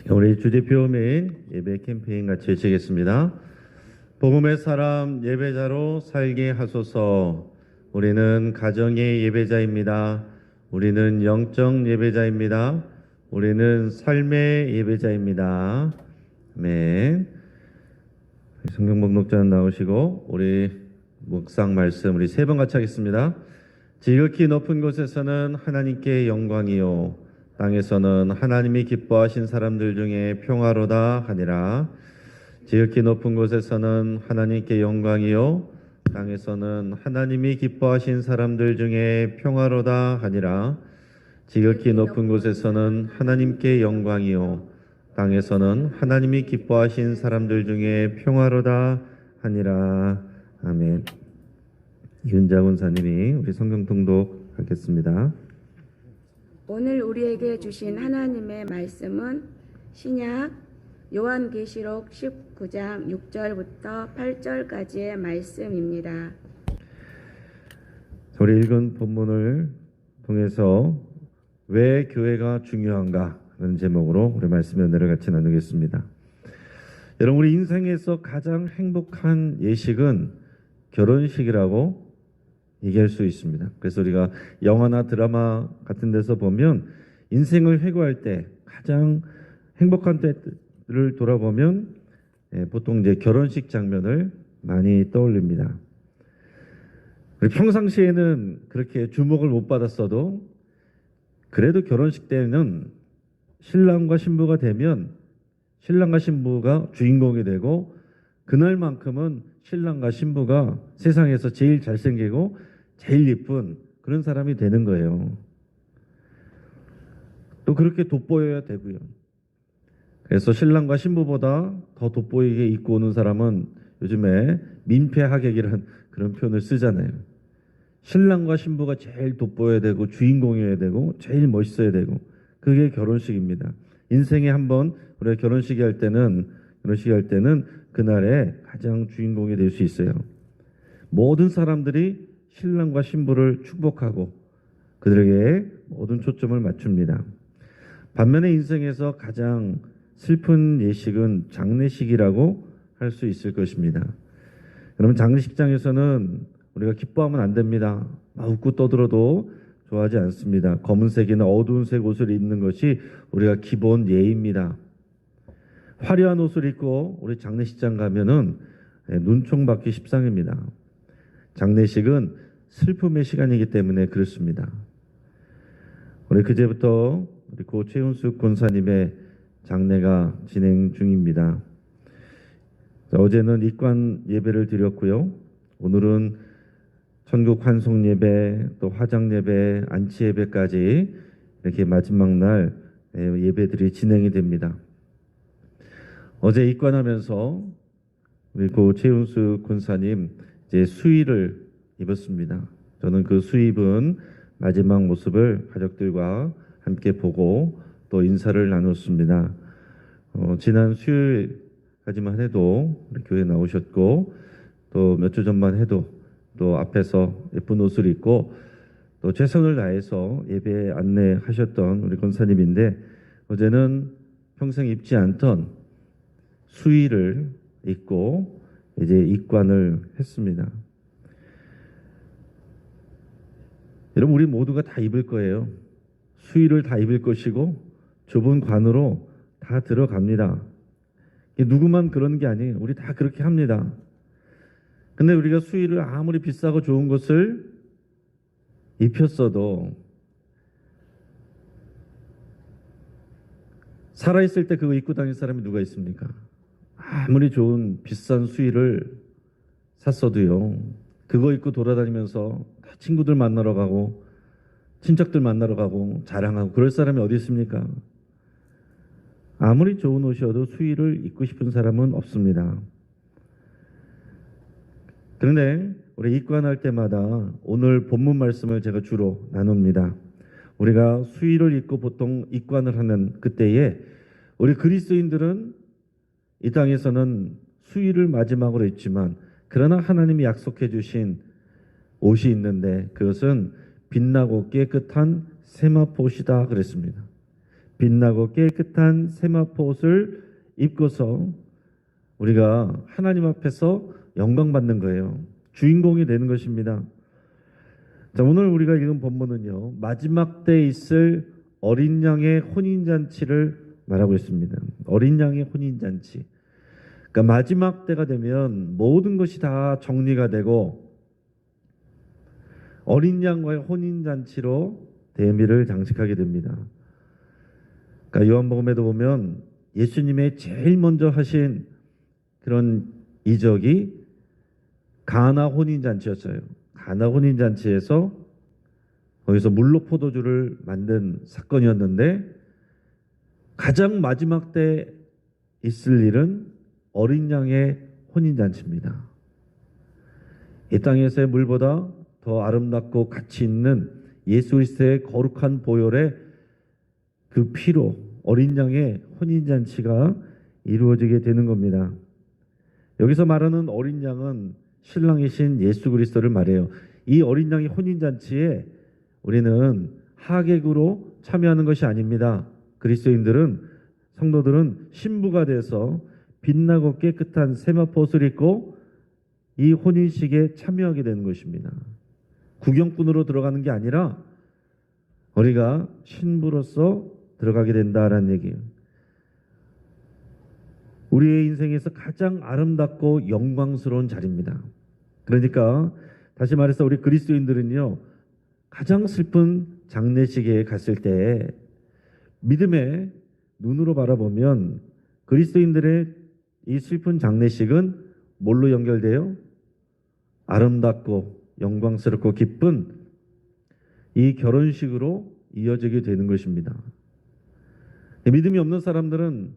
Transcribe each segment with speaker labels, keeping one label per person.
Speaker 1: 우리 주대표민 예배 캠페인 같이 외치겠습니다. 복음의 사람 예배자로 살게 하소서. 우리는 가정의 예배자입니다. 우리는 영적 예배자입니다. 우리는 삶의 예배자입니다. 아멘. 성경 목록전 나오시고 우리 묵상 말씀 우리 세 번 같이 하겠습니다. 지극히 높은 곳에서는 하나님께 영광이요 땅에서는 하나님이 기뻐하신 사람들 중에 평화로다 하니라. 지극히 높은 곳에서는 하나님께 영광이요 땅에서는 하나님이 기뻐하신 사람들 중에 평화로다 하니라. 지극히 높은 곳에서는 하나님께 영광이요 땅에서는 하나님이 기뻐하신 사람들 중에 평화로다 하니라. 아멘. 이은자 권사님이 우리 성경 통독하겠습니다.
Speaker 2: 오늘 우리에게 주신 하나님의 말씀은 신약 요한계시록 19장 6절부터 8절까지의 말씀입니다.
Speaker 1: 우리 읽은 본문을 통해서 왜 교회가 중요한가 라는 제목으로 우리 말씀 연대를 같이 나누겠습니다. 여러분, 우리 인생에서 가장 행복한 예식은 결혼식이라고 얘기할 수 있습니다. 그래서 우리가 영화나 드라마 같은 데서 보면 인생을 회고할 때 가장 행복한 때를 돌아보면 보통 이제 결혼식 장면을 많이 떠올립니다. 평상시에는 그렇게 주목을 못 받았어도 그래도 결혼식 때는 신랑과 신부가 되면 신랑과 신부가 주인공이 되고 그날만큼은 신랑과 신부가 세상에서 제일 잘생기고 제일 예쁜 그런 사람이 되는 거예요. 또 그렇게 돋보여야 되고요. 그래서 신랑과 신부보다 더 돋보이게 입고 오는 사람은 요즘에 민폐하객이라는 그런 표현을 쓰잖아요. 신랑과 신부가 제일 돋보여야 되고 주인공이어야 되고 제일 멋있어야 되고 그게 결혼식입니다. 인생에 한번 우리가 결혼식 할 때는 그날에 가장 주인공이 될 수 있어요. 모든 사람들이 신랑과 신부를 축복하고 그들에게 모든 초점을 맞춥니다. 반면에 인생에서 가장 슬픈 예식은 장례식이라고 할 수 있을 것입니다. 여러분, 장례식장에서는 우리가 기뻐하면 안 됩니다. 웃고 떠들어도 좋아하지 않습니다. 검은색이나 어두운 색 옷을 입는 것이 우리가 기본 예입니다. 화려한 옷을 입고 우리 장례식장 가면은 눈총 받기 십상입니다. 장례식은 슬픔의 시간이기 때문에 그렇습니다. 우리 그제부터 우리 고 최은숙 권사님의 장례가 진행 중입니다. 어제는 입관 예배를 드렸고요. 오늘은 천국 환송 예배, 또 화장 예배, 안치 예배까지 이렇게 마지막 날 예배들이 진행이 됩니다. 어제 입관하면서 우리 고 최은숙 권사님 이제 수의를 입었습니다. 저는 그 수입은 마지막 모습을 가족들과 함께 보고 또 인사를 나눴습니다. 지난 수요일까지만 해도 우리 교회 나오셨고 또 몇 주 전만 해도 또 앞에서 예쁜 옷을 입고 또 최선을 다해서 예배에 안내하셨던 우리 권사님인데 어제는 평생 입지 않던 수의를 입고 이제 입관을 했습니다. 여러분, 우리 모두가 다 입을 거예요. 수의를 다 입을 것이고 좁은 관으로 다 들어갑니다. 누구만 그런 게 아니에요. 우리 다 그렇게 합니다. 근데 우리가 수의를 아무리 비싸고 좋은 것을 입혔어도 살아있을 때 그거 입고 다닐 사람이 누가 있습니까? 아무리 좋은 비싼 수의를 샀어도요. 그거 입고 돌아다니면서 친구들 만나러 가고 친척들 만나러 가고 자랑하고 그럴 사람이 어디 있습니까? 아무리 좋은 옷이어도 수의를 입고 싶은 사람은 없습니다. 그런데 우리 입관할 때마다 오늘 본문 말씀을 제가 주로 나눕니다. 우리가 수의를 입고 보통 입관을 하는 그때에 우리 그리스도인들은 이 땅에서는 수의를 마지막으로 입지만 그러나 하나님이 약속해 주신 옷이 있는데 그것은 빛나고 깨끗한 세마포시다 그랬습니다. 빛나고 깨끗한 세마포 옷을 입고서 우리가 하나님 앞에서 영광 받는 거예요. 주인공이 되는 것입니다. 자, 오늘 우리가 읽은 본문은요, 마지막 때에 있을 어린 양의 혼인잔치를 말하고 있습니다. 어린 양의 혼인잔치. 그러니까 마지막 때가 되면 모든 것이 다 정리가 되고 어린 양과의 혼인잔치로 대미를 장식하게 됩니다. 그러니까 요한복음에도 보면 예수님의 제일 먼저 하신 그런 이적이 가나 혼인잔치였어요. 가나 혼인잔치에서 거기서 물로 포도주를 만든 사건이었는데 가장 마지막 때 있을 일은 어린 양의 혼인잔치입니다. 이 땅에서의 물보다 더 아름답고 가치 있는 예수 그리스도의 거룩한 보혈의 그 피로 어린 양의 혼인잔치가 이루어지게 되는 겁니다. 여기서 말하는 어린 양은 신랑이신 예수 그리스도를 말해요. 이 어린 양의 혼인잔치에 우리는 하객으로 참여하는 것이 아닙니다. 그리스도인들은, 성도들은 신부가 돼서 빛나고 깨끗한 세마포 옷을 입고 이 혼인식에 참여하게 되는 것입니다. 구경꾼으로 들어가는 게 아니라 우리가 신부로서 들어가게 된다라는 얘기예요. 우리의 인생에서 가장 아름답고 영광스러운 자리입니다. 그러니까 다시 말해서 우리 그리스도인들은요, 가장 슬픈 장례식에 갔을 때 믿음의 눈으로 바라보면 그리스도인들의 이 슬픈 장례식은 뭘로 연결돼요? 아름답고 영광스럽고 기쁜 이 결혼식으로 이어지게 되는 것입니다. 믿음이 없는 사람들은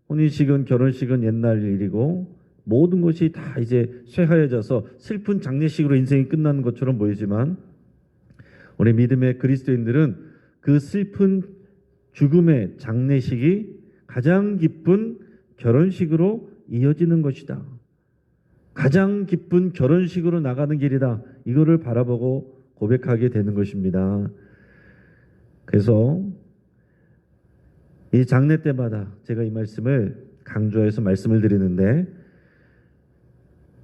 Speaker 1: 혼인식은, 결혼식은 옛날 일이고 모든 것이 다 이제 쇠하여져서 슬픈 장례식으로 인생이 끝나는 것처럼 보이지만 우리 믿음의 그리스도인들은 그 슬픈 죽음의 장례식이 가장 기쁜 결혼식으로 이어지는 것이다. 가장 기쁜 결혼식으로 나가는 길이다. 이거를 바라보고 고백하게 되는 것입니다. 그래서 이 장례 때마다 제가 이 말씀을 강조해서 말씀을 드리는데,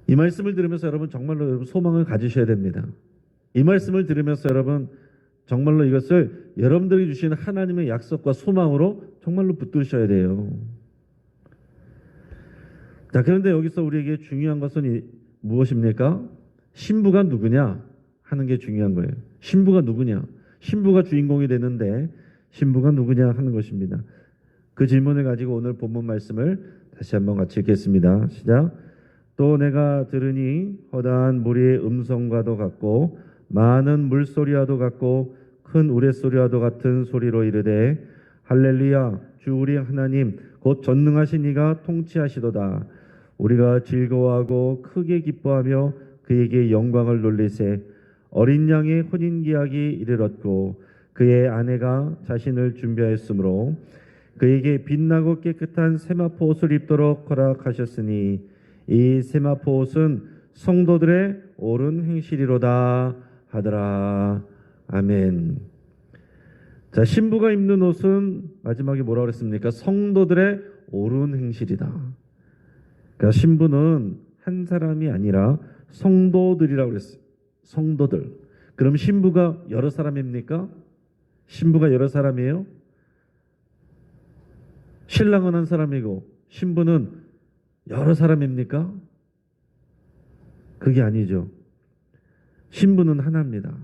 Speaker 1: 이 말씀을 들으면서 여러분 정말로 여러분 소망을 가지셔야 됩니다. 이 말씀을 들으면서 여러분 정말로 이것을 여러분들이 주신 하나님의 약속과 소망으로 정말로 붙드셔야 돼요. 자, 그런데 여기서 우리에게 중요한 것은 무엇입니까? 신부가 누구냐 하는 게 중요한 거예요. 신부가 누구냐? 신부가 주인공이 되는데 신부가 누구냐 하는 것입니다. 그 질문을 가지고 오늘 본문 말씀을 다시 한번 같이 읽겠습니다. 시작. 또 내가 들으니 허다한 무리의 음성과도 같고 많은 물소리와도 같고 큰 우레소리와도 같은 소리로 이르되 할렐루야, 주 우리 하나님 곧 전능하신 이가 통치하시도다. 우리가 즐거워하고 크게 기뻐하며 그에게 영광을 돌리세. 어린 양의 혼인기약이 이르렀고 그의 아내가 자신을 준비하였으므로 그에게 빛나고 깨끗한 세마포 옷을 입도록 허락하셨으니 이 세마포 옷은 성도들의 옳은 행실이로다 하더라. 아멘. 자, 신부가 입는 옷은 마지막에 뭐라고 그랬습니까? 성도들의 옳은 행실이다. 그러니까 신부는 한 사람이 아니라 성도들이라고 그랬어요. 성도들. 그럼 신부가 여러 사람입니까? 신부가 여러 사람이에요? 신랑은 한 사람이고 신부는 여러 사람입니까? 그게 아니죠. 신부는 하나입니다.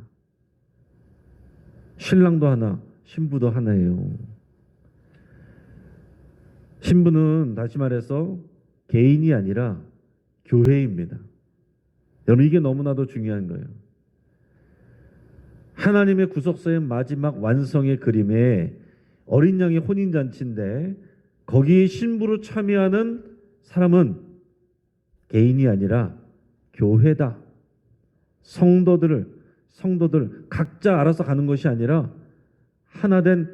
Speaker 1: 신랑도 하나, 신부도 하나예요. 신부는 다시 말해서 개인이 아니라 교회입니다. 여러분, 이게 너무나도 중요한 거예요. 하나님의 구속사의 마지막 완성의 그림에 어린 양의 혼인잔치인데 거기 신부로 참여하는 사람은 개인이 아니라 교회다. 성도들 각자 알아서 가는 것이 아니라 하나된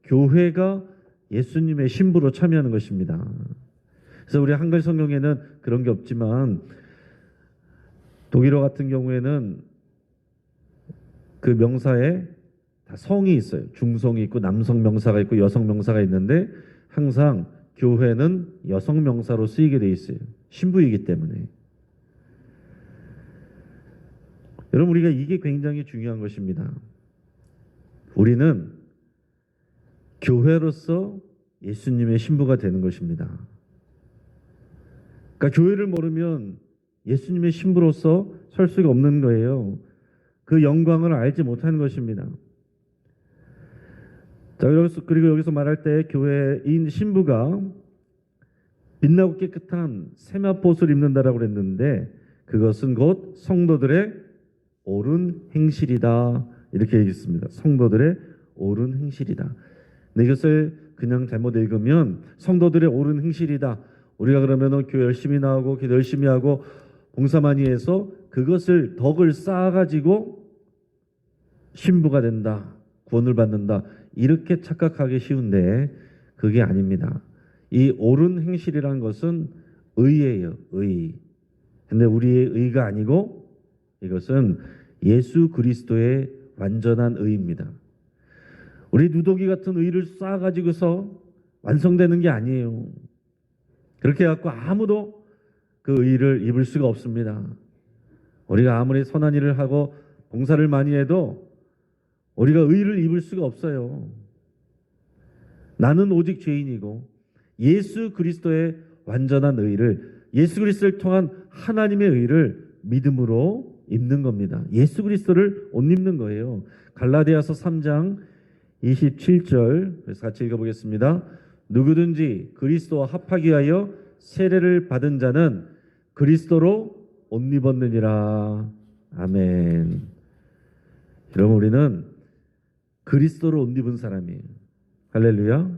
Speaker 1: 교회가 예수님의 신부로 참여하는 것입니다. 그래서 우리 한글 성경에는 그런 게 없지만 독일어 같은 경우에는 그 명사에 다 성이 있어요. 중성이 있고 남성 명사가 있고 여성 명사가 있는데 항상 교회는 여성 명사로 쓰이게 돼 있어요. 신부이기 때문에. 여러분 우리가 이게 굉장히 중요한 것입니다. 우리는 교회로서 예수님의 신부가 되는 것입니다. 그러니까 교회를 모르면 예수님의 신부로서 설 수가 없는 거예요. 그 영광을 알지 못하는 것입니다. 자, 그리고 여기서 말할 때 교회인 신부가 빛나고 깨끗한 세마포옷을 입는다라고 그랬는데 그것은 곧 성도들의 옳은 행실이다. 이렇게 얘기했습니다. 성도들의 옳은 행실이다. 근데 이것을 그냥 잘못 읽으면 성도들의 옳은 행실이다. 우리가 그러면 교회 열심히 나오고 기도 열심히 하고 봉사 많이 해서 그것을 덕을 쌓아가지고 신부가 된다. 구원을 받는다. 이렇게 착각하기 쉬운데 그게 아닙니다. 이 옳은 행실이라는 것은 의예요. 의. 근데 우리의 의가 아니고 이것은 예수 그리스도의 완전한 의입니다. 우리 누더기 같은 의를 쌓아가지고서 완성되는 게 아니에요. 그렇게 해갖고 아무도 그 의를 입을 수가 없습니다. 우리가 아무리 선한 일을 하고 봉사를 많이 해도 우리가 의를 입을 수가 없어요. 나는 오직 죄인이고 예수 그리스도의 완전한 의를, 예수 그리스도를 통한 하나님의 의를 믿음으로 입는 겁니다. 예수 그리스도를 옷 입는 거예요. 갈라디아서 3장 27절 그래서 같이 읽어보겠습니다. 누구든지 그리스도와 합하기 위하여 세례를 받은 자는 그리스도로 옷 입었느니라. 아멘. 여러분 우리는 그리스도로 옷 입은 사람이에요. 할렐루야.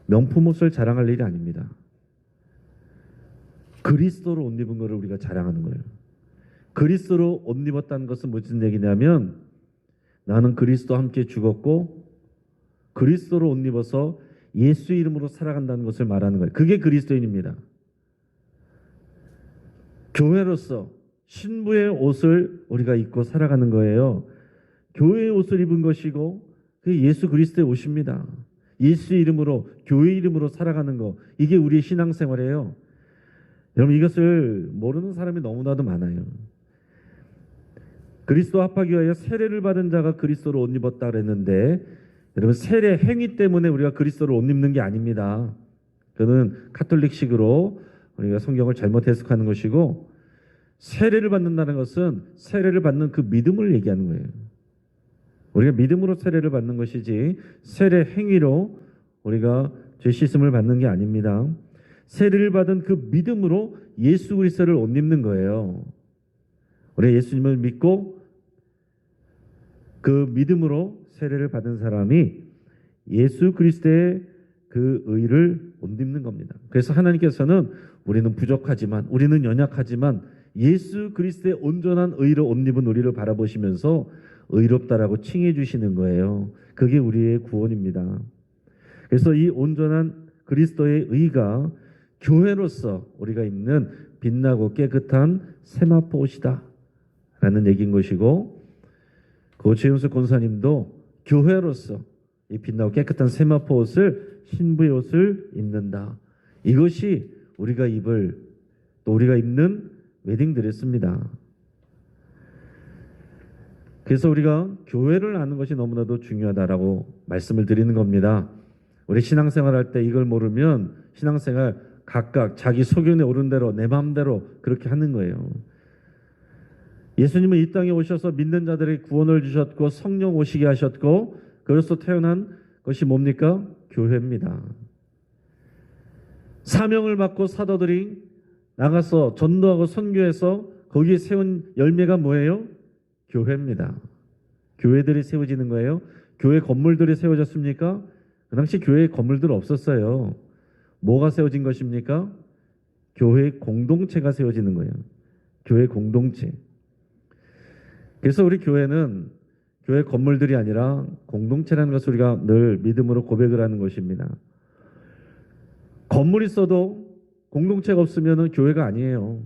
Speaker 1: 명품 옷을 자랑할 일이 아닙니다. 그리스도로 옷 입은 것을 우리가 자랑하는 거예요. 그리스도로 옷 입었다는 것은 무슨 얘기냐면 나는 그리스도와 함께 죽었고 그리스도로 옷 입어서 예수 이름으로 살아간다는 것을 말하는 거예요. 그게 그리스도인입니다. 교회로서 신부의 옷을 우리가 입고 살아가는 거예요. 교회의 옷을 입은 것이고 그게 예수 그리스도의 옷입니다. 예수 이름으로 교회 이름으로 살아가는 거 이게 우리의 신앙생활이에요. 여러분 이것을 모르는 사람이 너무나도 많아요. 그리스도 합하기 위하여 세례를 받은 자가 그리스도로 옷 입었다 그랬는데 여러분 세례 행위 때문에 우리가 그리스도를 옷 입는 게 아닙니다. 그는 카톨릭식으로 우리가 성경을 잘못 해석하는 것이고 세례를 받는다는 것은 세례를 받는 그 믿음을 얘기하는 거예요. 우리가 믿음으로 세례를 받는 것이지 세례 행위로 우리가 죄 씻음을 받는 게 아닙니다. 세례를 받은 그 믿음으로 예수 그리스도를 옷 입는 거예요. 우리가 예수님을 믿고 그 믿음으로 세례를 받은 사람이 예수 그리스도의 그 의를 옷 입는 겁니다. 그래서 하나님께서는 우리는 부족하지만 우리는 연약하지만 예수 그리스도의 온전한 의로 옷 입은 우리를 바라보시면서 의롭다라고 칭해 주시는 거예요. 그게 우리의 구원입니다. 그래서 이 온전한 그리스도의 의가 교회로서 우리가 입는 빛나고 깨끗한 세마포 옷이다 라는 얘기인 것이고 그 최윤수 권사님도 교회로서 이 빛나고 깨끗한 세마포 옷을 신부의 옷을 입는다. 이것이 우리가 입을 또 우리가 입는 웨딩드레스입니다. 그래서 우리가 교회를 아는 것이 너무나도 중요하다라고 말씀을 드리는 겁니다. 우리 신앙생활 할 때 이걸 모르면 신앙생활 각각 자기 소견에 오른 대로 내 마음대로 그렇게 하는 거예요. 예수님은 이 땅에 오셔서 믿는 자들에게 구원을 주셨고 성령 오시게 하셨고 그래서 태어난 것이 뭡니까? 교회입니다. 사명을 받고 사도들이 나가서 전도하고 선교해서 거기에 세운 열매가 뭐예요? 교회입니다. 교회들이 세워지는 거예요. 교회 건물들이 세워졌습니까? 그 당시 교회에 건물들 없었어요. 뭐가 세워진 것입니까? 교회 공동체가 세워지는 거예요. 교회 공동체. 그래서 우리 교회는 교회 건물들이 아니라 공동체라는 것을 우리가 늘 믿음으로 고백을 하는 것입니다. 건물이 있어도 공동체가 없으면 교회가 아니에요.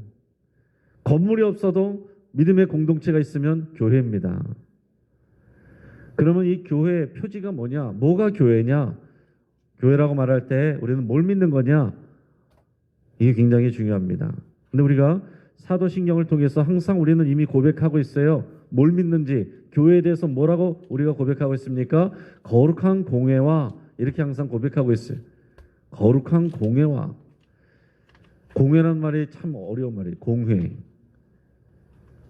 Speaker 1: 건물이 없어도 믿음의 공동체가 있으면 교회입니다. 그러면 이 교회의 표지가 뭐냐? 뭐가 교회냐? 교회라고 말할 때 우리는 뭘 믿는 거냐? 이게 굉장히 중요합니다. 근데 우리가 사도신경을 통해서 항상 우리는 이미 고백하고 있어요. 뭘 믿는지, 교회에 대해서 뭐라고 우리가 고백하고 있습니까? 거룩한 공회와 이렇게 항상 고백하고 있어요. 거룩한 공회와. 공회란 말이 참 어려운 말이에요. 공회.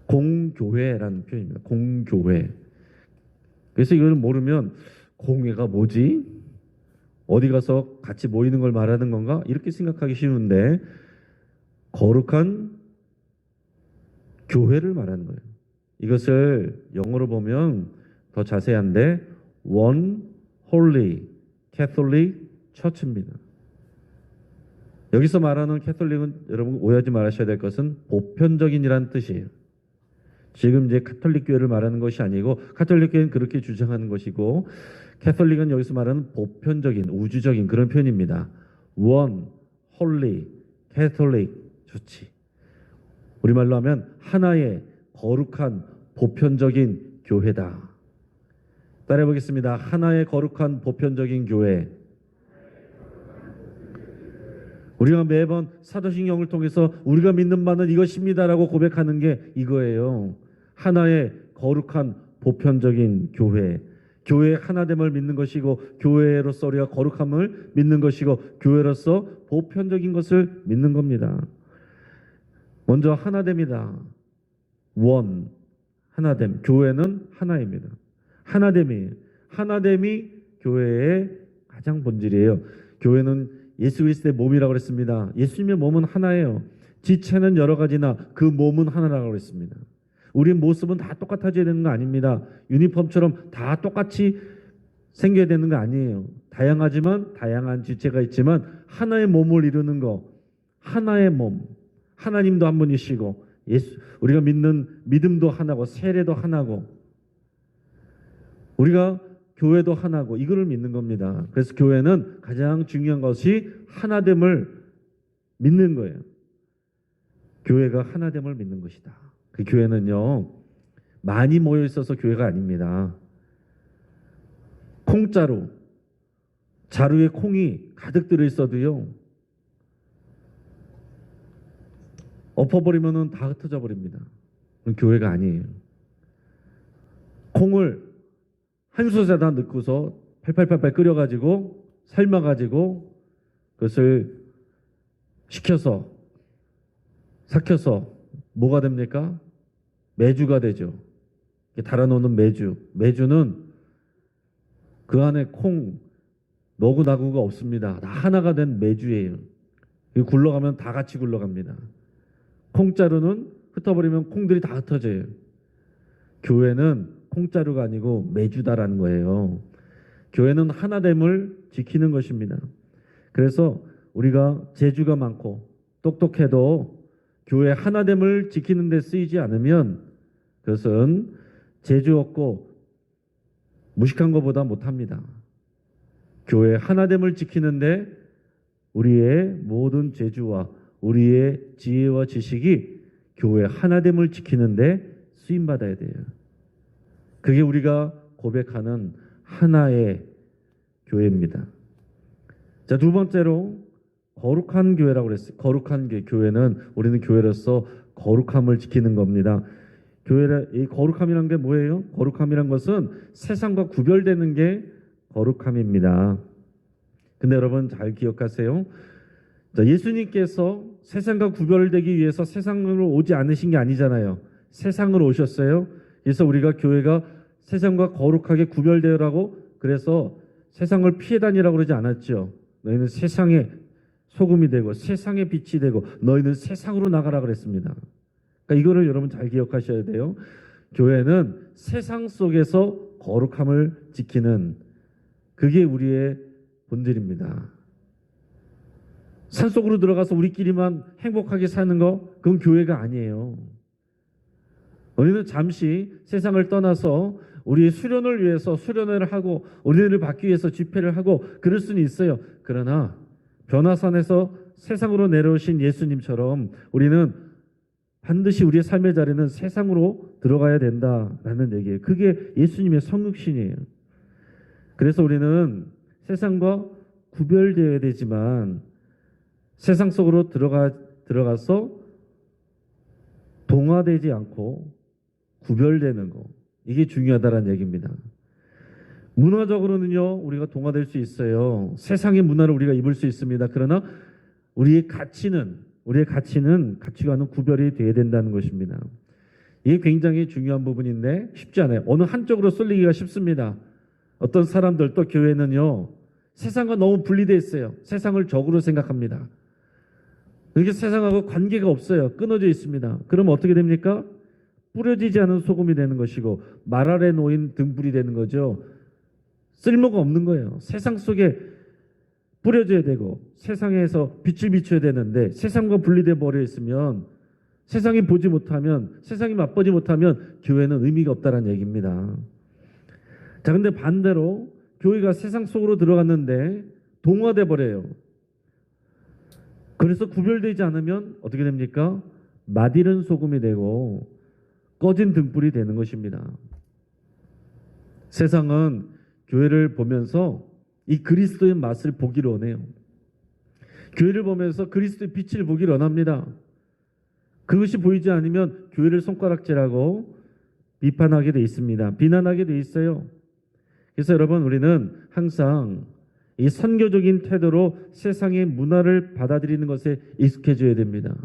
Speaker 1: 공교회라는 표현입니다. 공교회. 그래서 이걸 모르면 공회가 뭐지? 어디 가서 같이 모이는 걸 말하는 건가? 이렇게 생각하기 쉬운데 거룩한 교회를 말하는 거예요. 이것을 영어로 보면 더 자세한데 One Holy Catholic Church입니다. 여기서 말하는 캐톨릭은 여러분 오해하지 말으셔야 될 것은 보편적인이라는 뜻이에요. 지금 이제 카톨릭 교회를 말하는 것이 아니고 카톨릭 교회는 그렇게 주장하는 것이고 캐톨릭은 여기서 말하는 보편적인 우주적인 그런 표현입니다. One Holy Catholic 좋지. 우리말로 하면 하나의 거룩한 보편적인 교회다. 따라해 보겠습니다. 하나의 거룩한 보편적인 교회. 우리가 매번 사도신경을 통해서 우리가 믿는 바는 이것입니다라고 고백하는 게 이거예요. 하나의 거룩한 보편적인 교회. 교회의 하나됨을 믿는 것이고 교회로서 우리가 거룩함을 믿는 것이고 교회로서 보편적인 것을 믿는 겁니다. 먼저 하나됨이다. 원, 하나됨. 교회는 하나입니다. 하나됨이 교회의 가장 본질이에요. 교회는 예수 그리스도의 몸이라고 그랬습니다. 예수님의 몸은 하나예요. 지체는 여러 가지나 그 몸은 하나라고 그랬습니다. 우리 모습은 다 똑같아져야 되는 거 아닙니다. 유니폼처럼 다 똑같이 생겨야 되는 거 아니에요. 다양하지만 다양한 지체가 있지만 하나의 몸을 이루는 거. 하나의 몸. 하나님도 한 분이시고 우리가 믿는 믿음도 하나고 세례도 하나고 우리가 교회도 하나고 이거를 믿는 겁니다. 그래서 교회는 가장 중요한 것이 하나됨을 믿는 거예요. 교회가 하나됨을 믿는 것이다. 그 교회는요 많이 모여 있어서 교회가 아닙니다. 콩자루 자루에 콩이 가득 들어 있어도요 엎어버리면 다 흩어져 버립니다. 그건 교회가 아니에요. 콩을 한 솥에다 넣고서 팔팔팔팔 끓여가지고 삶아가지고 그것을 식혀서 삭혀서 뭐가 됩니까? 메주가 되죠. 달아놓는 메주. 메주는 그 안에 콩 너구 나구가 없습니다. 다 하나가 된 메주예요. 굴러가면 다 같이 굴러갑니다. 콩자루는 흩어버리면 콩들이 다 흩어져요. 교회는 콩자루가 아니고 메주다라는 거예요. 교회는 하나됨을 지키는 것입니다. 그래서 우리가 재주가 많고 똑똑해도 교회 하나됨을 지키는 데 쓰이지 않으면 그것은 재주 없고 무식한 것보다 못합니다. 교회 하나됨을 지키는데 우리의 모든 재주와 우리의 지혜와 지식이 교회 하나됨을 지키는데 쓰임받아야 돼요. 그게 우리가 고백하는 하나의 교회입니다. 자, 두 번째로 거룩한 교회라고 그랬어요. 거룩한 교회는 우리는 교회로서 거룩함을 지키는 겁니다. 이 거룩함이란 게 뭐예요? 거룩함이란 것은 세상과 구별되는 게 거룩함입니다. 근데 여러분 잘 기억하세요. 자, 예수님께서 세상과 구별되기 위해서 세상으로 오지 않으신 게 아니잖아요. 세상으로 오셨어요. 그래서 우리가 교회가 세상과 거룩하게 구별되라고 그래서 세상을 피해 다니라고 그러지 않았죠. 너희는 세상의 소금이 되고 세상의 빛이 되고 너희는 세상으로 나가라 그랬습니다. 그러니까 이거를 여러분 잘 기억하셔야 돼요. 교회는 세상 속에서 거룩함을 지키는 그게 우리의 본질입니다. 산속으로 들어가서 우리끼리만 행복하게 사는 거 그건 교회가 아니에요. 우리는 잠시 세상을 떠나서 우리의 수련을 위해서 수련회를 하고 은혜를 받기 위해서 집회를 하고 그럴 수는 있어요. 그러나 변화산에서 세상으로 내려오신 예수님처럼 우리는 반드시 우리의 삶의 자리는 세상으로 들어가야 된다라는 얘기예요. 그게 예수님의 성육신이에요. 그래서 우리는 세상과 구별되어야 되지만 세상 속으로 들어가서 동화되지 않고 구별되는 거, 이게 중요하다는 얘기입니다. 문화적으로는요, 우리가 동화될 수 있어요. 세상의 문화를 우리가 입을 수 있습니다. 그러나 우리의 가치관은 구별이 돼야 된다는 것입니다. 이게 굉장히 중요한 부분인데 쉽지 않아요. 어느 한쪽으로 쏠리기가 쉽습니다. 어떤 사람들, 또 교회는요, 세상과 너무 분리되어 있어요. 세상을 적으로 생각합니다. 이렇게 세상하고 관계가 없어요. 끊어져 있습니다. 그러면 어떻게 됩니까? 뿌려지지 않은 소금이 되는 것이고 말 아래 놓인 등불이 되는 거죠. 쓸모가 없는 거예요. 세상 속에 뿌려져야 되고 세상에서 빛을 비춰야 되는데 세상과 분리되어 버려 있으면, 세상이 보지 못하면, 세상이 맛보지 못하면 교회는 의미가 없다는 얘기입니다. 자, 근데 반대로 교회가 세상 속으로 들어갔는데 동화돼 버려요. 그래서 구별되지 않으면 어떻게 됩니까? 맛이른 소금이 되고 꺼진 등불이 되는 것입니다. 세상은 교회를 보면서 이 그리스도의 맛을 보기를 원해요. 교회를 보면서 그리스도의 빛을 보기를 원합니다. 그것이 보이지 않으면 교회를 손가락질하고 비판하게 돼 있습니다. 비난하게 돼 있어요. 그래서 여러분, 우리는 항상 이 선교적인 태도로 세상의 문화를 받아들이는 것에 익숙해져야 됩니다.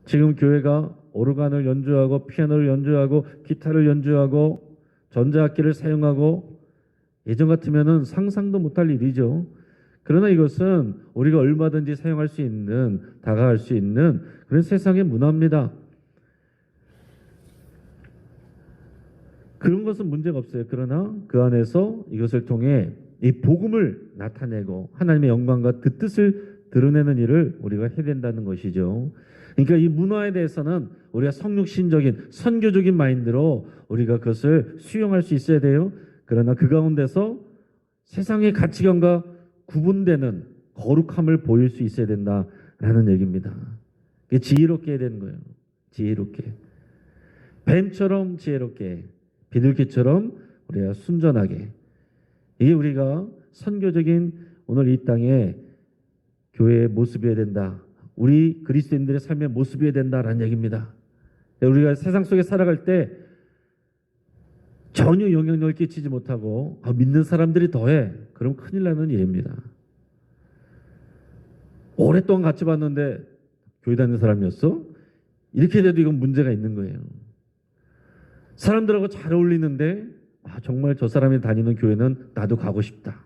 Speaker 1: 지금 교회가 오르간을 연주하고 피아노를 연주하고 기타를 연주하고 전자악기를 사용하고 예전 같으면은 상상도 못할 일이죠. 그러나 이것은 우리가 얼마든지 사용할 수 있는, 다가갈 수 있는 그런 세상의 문화입니다. 그런 것은 문제가 없어요. 그러나 그 안에서 이것을 통해 이 복음을 나타내고 하나님의 영광과 그 뜻을 드러내는 일을 우리가 해야 된다는 것이죠. 그러니까 이 문화에 대해서는 우리가 성육신적인 선교적인 마인드로 우리가 그것을 수용할 수 있어야 돼요. 그러나 그 가운데서 세상의 가치관과 구분되는 거룩함을 보일 수 있어야 된다라는 얘기입니다. 지혜롭게 해야 되는 거예요. 지혜롭게. 뱀처럼 지혜롭게, 비둘기처럼 우리가 순전하게. 이게 우리가 선교적인 오늘 이 땅에 교회의 모습이어야 된다. 우리 그리스도인들의 삶의 모습이어야 된다라는 얘기입니다. 우리가 세상 속에 살아갈 때 전혀 영향력을 끼치지 못하고 믿는 사람들이 더해. 그럼 큰일 나는 일입니다. 오랫동안 같이 봤는데 교회 다니는 사람이었어? 이렇게 돼도 이건 문제가 있는 거예요. 사람들하고 잘 어울리는데 정말 저 사람이 다니는 교회는 나도 가고 싶다.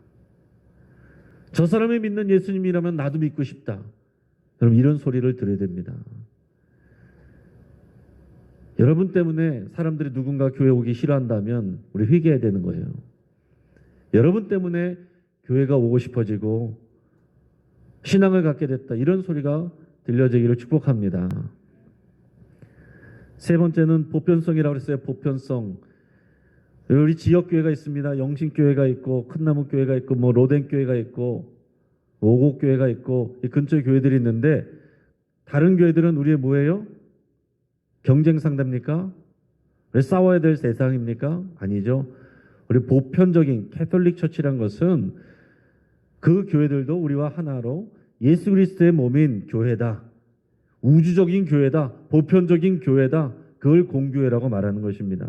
Speaker 1: 저 사람이 믿는 예수님이라면 나도 믿고 싶다. 그럼 이런 소리를 들어야 됩니다. 여러분 때문에 사람들이 누군가 교회 오기 싫어한다면 우리 회개해야 되는 거예요. 여러분 때문에 교회가 오고 싶어지고 신앙을 갖게 됐다. 이런 소리가 들려지기를 축복합니다. 세 번째는 보편성이라고 했어요. 보편성. 우리 지역교회가 있습니다. 영신교회가 있고 큰나무교회가 있고 로덴교회가 있고 오곡교회가 있고 이 근처에 교회들이 있는데 다른 교회들은 우리의 뭐예요? 경쟁 상대입니까? 우리 싸워야 될 세상입니까? 아니죠. 우리 보편적인 캐톨릭 처치란 것은 그 교회들도 우리와 하나로 예수 그리스도의 몸인 교회다. 우주적인 교회다. 보편적인 교회다. 그걸 공교회라고 말하는 것입니다.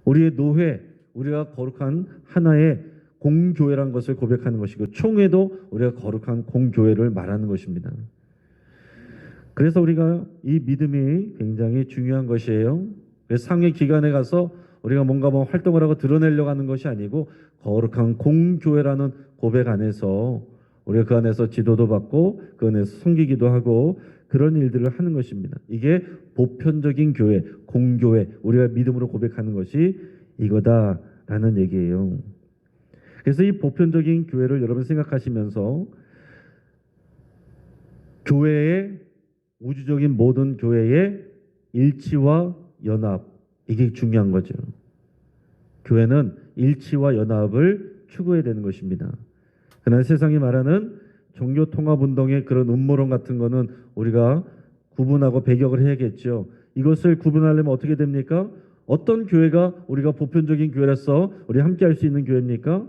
Speaker 1: 우리의 노회, 우리가 거룩한 하나의 공교회라는 것을 고백하는 것이고 총회도 우리가 거룩한 공교회를 말하는 것입니다. 그래서 우리가 이 믿음이 굉장히 중요한 것이에요. 그래서 상회 기관에 가서 우리가 뭔가 활동을 하고 드러내려고 하는 것이 아니고 거룩한 공교회라는 고백 안에서 우리가 그 안에서 지도도 받고 그 안에서 섬기기도 하고 그런 일들을 하는 것입니다. 이게 보편적인 교회, 공교회, 우리가 믿음으로 고백하는 것이 이거다라는 얘기예요. 그래서 이 보편적인 교회를 여러분 생각하시면서 교회의 우주적인 모든 교회의 일치와 연합, 이게 중요한 거죠. 교회는 일치와 연합을 추구해야 되는 것입니다. 그러나 세상이 말하는 종교 통합 운동의 그런 음모론 같은 거는 우리가 구분하고 배격을 해야겠죠. 이것을 구분하려면 어떻게 됩니까? 어떤 교회가 우리가 보편적인 교회로서 우리 함께 할 수 있는 교회입니까?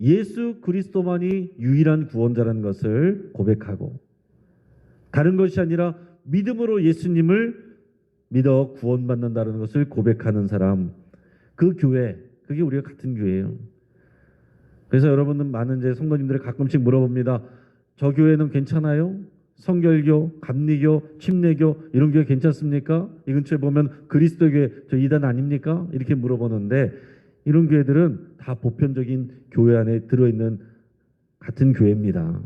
Speaker 1: 예수 그리스도만이 유일한 구원자라는 것을 고백하고 다른 것이 아니라 믿음으로 예수님을 믿어 구원받는다는 것을 고백하는 사람, 그 교회, 그게 우리가 같은 교회예요. 그래서 여러분은 많은 이제 성도님들이 가끔씩 물어봅니다. 저 교회는 괜찮아요? 성결교, 감리교, 침례교 이런 교회 괜찮습니까? 이 근처에 보면 그리스도교회 저 이단 아닙니까? 이렇게 물어보는데 이런 교회들은 다 보편적인 교회 안에 들어있는 같은 교회입니다.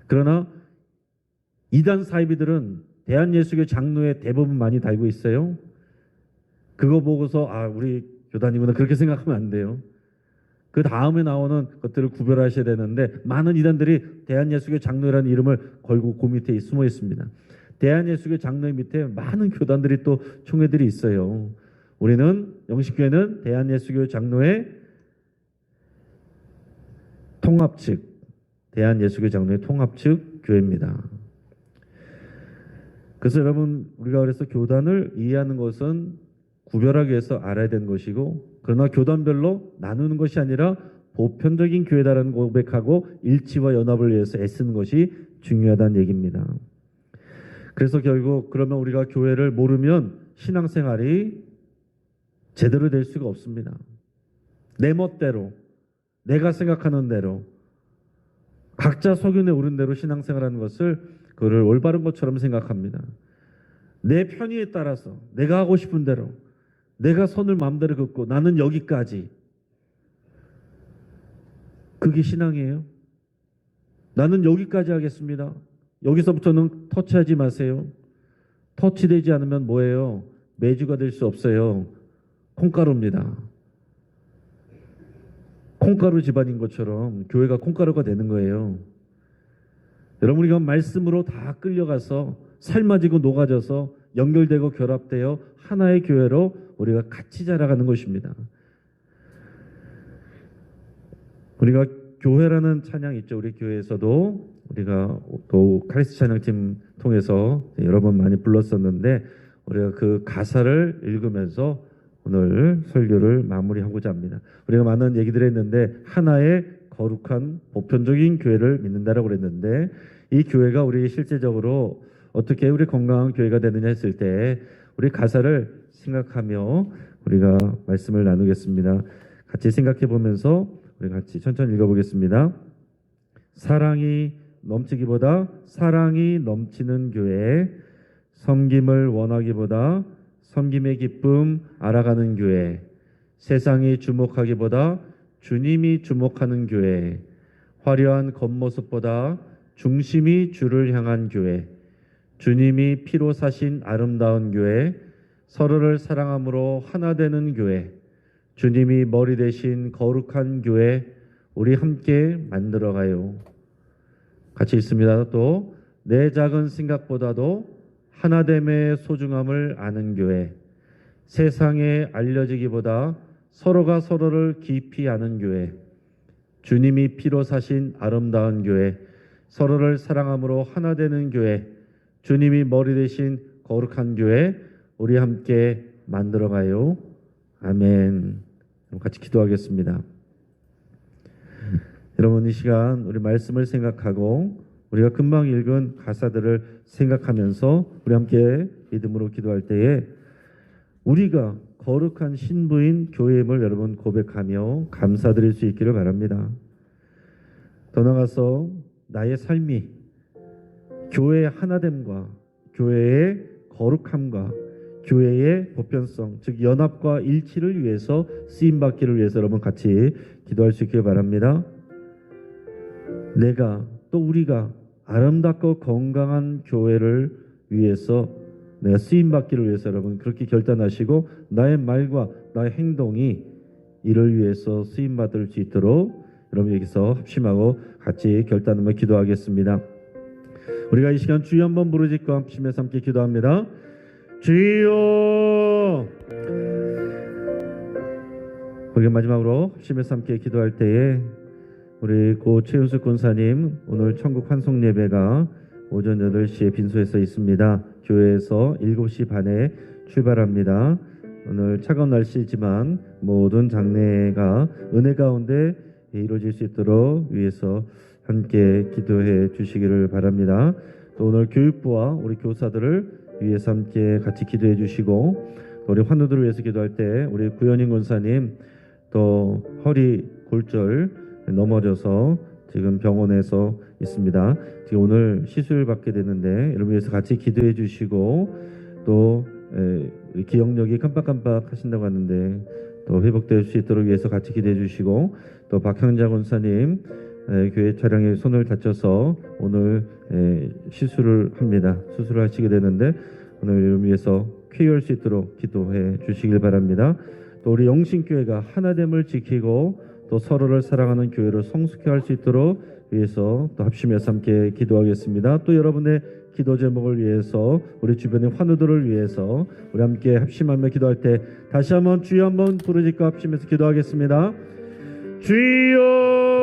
Speaker 1: 그러나 이단 사이비들은 대한예수교 장로의 대부분 많이 달고 있어요. 그거 보고서 우리 교단이구나 그렇게 생각하면 안 돼요. 그 다음에 나오는 것들을 구별하셔야 되는데 많은 이단들이 대한예수교 장로라는 이름을 걸고 그 밑에 숨어 있습니다. 대한예수교 장로의 밑에 많은 교단들이 또 총회들이 있어요. 우리는 영식교회는 대한예수교 장로의 통합 측, 대한예수교 장로의 통합 측 교회입니다. 그래서 여러분 우리가 그래서 교단을 이해하는 것은 구별하기 위해서 알아야 되는 것이고 그러나 교단별로 나누는 것이 아니라 보편적인 교회다라는 고백하고 일치와 연합을 위해서 애쓰는 것이 중요하다는 얘기입니다. 그래서 결국 그러면 우리가 교회를 모르면 신앙생활이 제대로 될 수가 없습니다. 내 멋대로 내가 생각하는 대로 각자 소견에 오른 대로 신앙생활하는 것을 그를 올바른 것처럼 생각합니다. 내 편의에 따라서 내가 하고 싶은 대로 내가 선을 마음대로 긋고 나는 여기까지. 그게 신앙이에요. 나는 여기까지 하겠습니다. 여기서부터는 터치하지 마세요. 터치되지 않으면 뭐예요? 매주가 될 수 없어요. 콩가루입니다. 콩가루 집안인 것처럼 교회가 콩가루가 되는 거예요. 여러분 우리가 말씀으로 다 끌려가서 삶아지고 녹아져서 연결되고 결합되어 하나의 교회로 우리가 같이 자라가는 것입니다. 우리가 교회라는 찬양 있죠. 우리 교회에서도 우리가 또 카리스 찬양팀 통해서 여러 번 많이 불렀었는데 우리가 그 가사를 읽으면서 오늘 설교를 마무리하고자 합니다. 우리가 많은 얘기들을 했는데 하나의 거룩한 보편적인 교회를 믿는다라고 그랬는데 이 교회가 우리 실제적으로 어떻게 우리 건강한 교회가 되느냐 했을 때 우리 가사를 생각하며 우리가 말씀을 나누겠습니다. 같이 생각해 보면서 우리 같이 천천히 읽어보겠습니다. 사랑이 넘치기보다 사랑이 넘치는 교회, 섬김을 원하기보다 섬김의 기쁨 알아가는 교회, 세상이 주목하기보다 주님이 주목하는 교회, 화려한 겉모습보다 중심이 주를 향한 교회, 주님이 피로 사신 아름다운 교회, 서로를 사랑함으로 하나 되는 교회, 주님이 머리 대신 거룩한 교회, 우리 함께 만들어가요. 같이 있습니다. 또 내 작은 생각보다도 하나됨의 소중함을 아는 교회, 세상에 알려지기보다 서로가 서로를 깊이 아는 교회, 주님이 피로 사신 아름다운 교회, 서로를 사랑함으로 하나 되는 교회, 주님이 머리 대신 거룩한 교회, 우리 함께 만들어가요. 아멘. 같이 기도하겠습니다. 여러분 이 시간 우리 말씀을 생각하고 우리가 금방 읽은 가사들을 생각하면서 우리 함께 믿음으로 기도할 때에 우리가 거룩한 신부인 교회임을 여러분 고백하며 감사드릴 수 있기를 바랍니다. 더 나아가서 나의 삶이 교회의 하나됨과 교회의 거룩함과 교회의 보편성, 즉 연합과 일치를 위해서 쓰임받기를 위해서 여러분 같이 기도할 수 있기를 바랍니다. 내가 또 우리가 아름답고 건강한 교회를 위해서 내가 쓰임받기를 위해서 여러분 그렇게 결단하시고 나의 말과 나의 행동이 이를 위해서 쓰임받을 수 있도록 여러분 여기서 합심하고 같이 결단하며 기도하겠습니다. 우리가 이 시간 주여 한번 부르짖고 합심해서 함께 기도합니다. 주여. 우리 마지막으로 합심해서 함께 기도할 때에 우리 고 최윤숙 군사님 오늘 천국 환송 예배가 오전 8시에 빈소에서 있습니다. 교회에서 7시 반에 출발합니다. 오늘 차가운 날씨지만 모든 장례가 은혜 가운데 이루어질 수 있도록 위해서 함께 기도해 주시기를 바랍니다. 또 오늘 교육부와 우리 교사들을 위해서 함께 같이 기도해 주시고, 또 우리 환우들을 위해서 기도할 때 우리 구현인 권사님 또 허리 골절 넘어져서 지금 병원에서 있습니다. 지금 오늘 시술 받게 되는데 여러분 위해서 같이 기도해 주시고, 또 기억력이 깜빡깜빡 하신다고 하는데 또 회복될 수 있도록 위해서 같이 기도해 주시고, 또 박형자 권사님 교회 차량에 손을 다쳐서 오늘 시술을 합니다. 수술을 하시게 되는데 오늘 여러분 위해서 쾌유할 수 있도록 기도해 주시길 바랍니다. 또 우리 영신교회가 하나됨을 지키고 또 서로를 사랑하는 교회로 성숙해 할 수 있도록 위해서 또 합심해서 함께 기도하겠습니다. 또 여러분의 기도 제목을 위해서, 우리 주변의 환우들을 위해서 우리 함께 합심하며 기도할 때 다시 한번 주여 한번 부르짖고 합심해서 기도하겠습니다. 주여